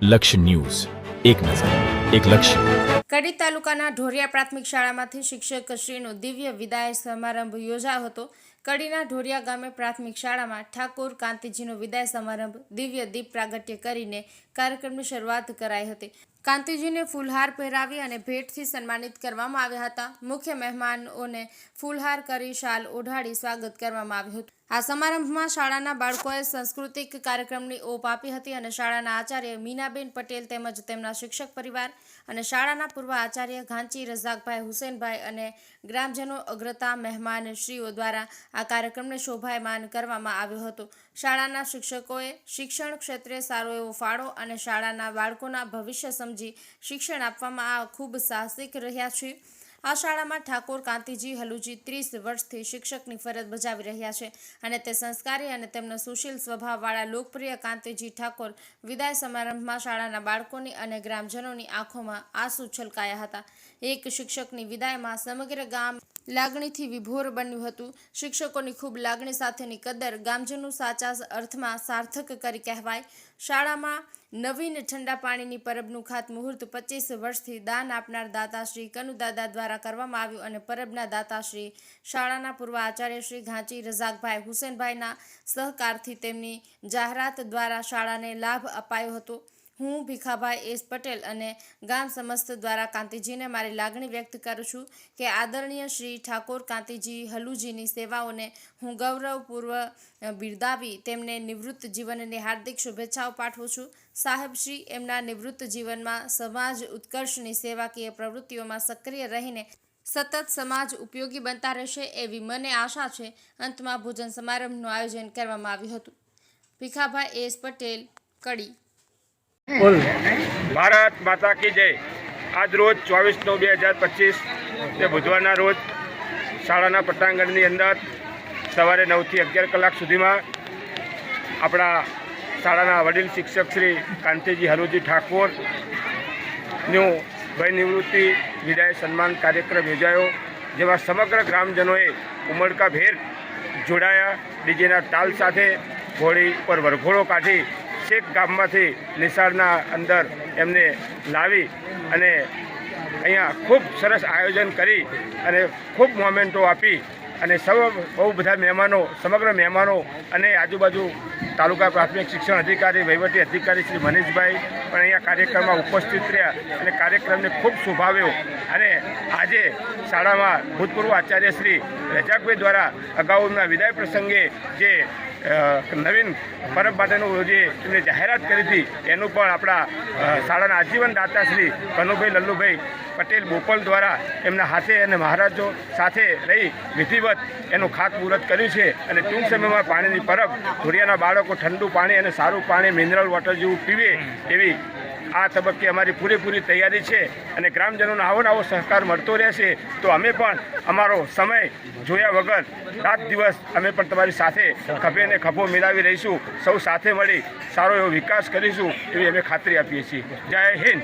લક્ષ્ય ન્યૂઝ, એક નજર, એક લક્ષ્ય. કડી તાલુકાના ઢોરિયા પ્રાથમિક શાળામાંથી શિક્ષકશ્રીનો દિવ્ય વિદાય સમારંભ યોજાયો હતો. કડીના ઢોરિયા ગામે પ્રાથમિક શાળામાં ઠાકોર કાંતિજીનો વિદાય સમારંભ દિવ્ય દીપ પ્રાગટ્ય કરીને કાર્યક્રમની શરૂઆત કરાઈ હતી. કાંતિજીને ફૂલહાર પહેરાવી અને ભેટથી સન્માનિત કરવામાં આવ્યા હતા. મુખ્ય મહેમાનોને ફૂલહાર કરી શાલ ઓઢાડી સ્વાગત કરવામાં આવ્યું હતું. આ સમારંભમાં શાળાના બાળકોએ સાંસ્કૃતિક કાર્યક્રમની ઓપ આપી હતી અને શાળાના આચાર્ય મીનાબેન પટેલ તેમજ તેમના શિક્ષક પરિવાર અને શાળાના પૂર્વ આચાર્ય ઘાંચી રઝાકભાઈ હુસેનભાઈ અને ગ્રામજનો અગ્રતા મહેમાનશ્રીઓ દ્વારા આ કાર્યક્રમને શોભાયમાન કરવામાં આવ્યો હતો. શાળાના શિક્ષકોએ શિક્ષણ ક્ષેત્રે સારો એવો ફાળો અને શાળાના બાળકોના ભવિષ્ય સમજી શિક્ષણ આપવામાં આ ખૂબ સાહસિક રહ્યા છે. આ શાળામાં ઠાકોર કાંતિજી હલુજી 30 વર્ષથી શિક્ષકની ફરજ બજાવી રહ્યા છે અને તે સંસ્કારી અને તેમના સુશીલ સ્વભાવવાળા લોકપ્રિય કાંતિજી ઠાકોર વિદાય સમારંભમાં શાળાના બાળકોની અને ગ્રામજનોની આંખોમાં આંસુ છલકાયા હતા. એક શિક્ષકની વિદાયમાં સમગ્ર ગામ લાગણીથી વિભોર બન્યું હતું. શિક્ષકોની ખૂબ લાગણી સાથેની કદર ગામજનો સાચા અર્થમાં સાર્થક કરી કહેવાય. શાળામાં નવીન ઠંડા પાણીની પરબનું ખાતમુહૂર્ત 25 વર્ષથી દાન આપનાર દાતાશ્રી કનુદાદા દ્વારા કરવામાં આવ્યું અને પરબના દાતાશ્રી શાળાના પૂર્વ આચાર્ય શ્રી ઘાંચી રઝાકભાઈ હુસેનભાઈના સહકારથી તેમની જાહેરાત દ્વારા શાળાને લાભ અપાયો હતો. હું ભીખાભાઈ એસ પટેલ અને ગામ સમસ્ત દ્વારા કાંતિજીને મારી લાગણી વ્યક્ત કરું છું કે આદરણીય શ્રી ઠાકોર કાંતિજી હલુજીની સેવાઓને હું ગૌરવપૂર્વક બિરદાવી તેમને નિવૃત્ત જીવનની હાર્દિક શુભેચ્છાઓ પાઠવું છું. સાહેબશ્રી એમના નિવૃત્ત જીવનમાં સમાજ ઉત્કર્ષની સેવાકીય પ્રવૃત્તિઓમાં સક્રિય રહીને સતત સમાજ ઉપયોગી બનતા રહેશે એવી મને આશા છે. અંતમાં ભોજન સમારંભનું આયોજન કરવામાં આવ્યું હતું. ભીખાભાઈ એસ પટેલ, કડી. ભારત માતા કી જય. આજ રોજ 24/9/2025 તે બુધવારના રોજ શાળાના પટાંગણની અંદર સવારે 9 થી 11 કલાક સુધીમાં આપણા શાળાના વડીલ શિક્ષક શ્રી કાંતિજી હલુજી ઠાકોરનું ભય નિવૃત્તિ વિદાય સન્માન કાર્યક્રમ યોજાયો, જેમાં સમગ્ર ગ્રામજનોએ ઉમળકાભેર જોડાયા. ડીજેના તાલ સાથે ઘોડી પર વરઘોડો કાઢી છેક ગામમાંથી નિશાળના અંદર એમને લાવી અને અહીંયા ખૂબ સરસ આયોજન કરી અને ખૂબ મોમેન્ટો આપી અને બહુ બધા મહેમાનો, સમગ્ર મહેમાનો અને આજુબાજુ તાલુકા પ્રાથમિક શિક્ષણ અધિકારી, વહીવટી અધિકારી શ્રી મનીષભાઈ પણ અહીંયા કાર્યક્રમમાં ઉપસ્થિત રહ્યા અને કાર્યક્રમને ખૂબ શોભાવ્યો. અને આજે શાળામાં ભૂતપૂર્વ આચાર્ય શ્રી રજાકભાઈ દ્વારા અગાઉના વિદાય પ્રસંગે જે નવીન પરબ માટેનું જે એમને જાહેરાત કરી હતી એનું પણ આપણા શાળાના આજીવન દાતા શ્રી કનુભાઈ લલ્લુભાઈ પટેલ બોપલ દ્વારા એમના હાથે અને મહારાજો સાથે રહી વિધિવત એનું ખાતમુહૂર્ત કર્યું છે. અને ટૂંક સમયમાં પાણીની પરબ ઢોરિયાના બાળકો ઠંડુ પાણી અને સારું પાણી મિનરલ વોટર જેવું પીવે એવી આ તબક્કે અમારી પૂરેપૂરી તૈયારી છે અને ગ્રામજનોનો આવો સહકાર મળતો રહેશે તો અમે પણ અમારો સમય જોયા વગર રાત દિવસ અમે પણ તમારી સાથે ખભે ને ખભો મિલાવી રહીશું. સૌ સાથે મળી સારો એવો વિકાસ કરીશું એવી અમે ખાતરી આપીએ છીએ. જય હિન્દ.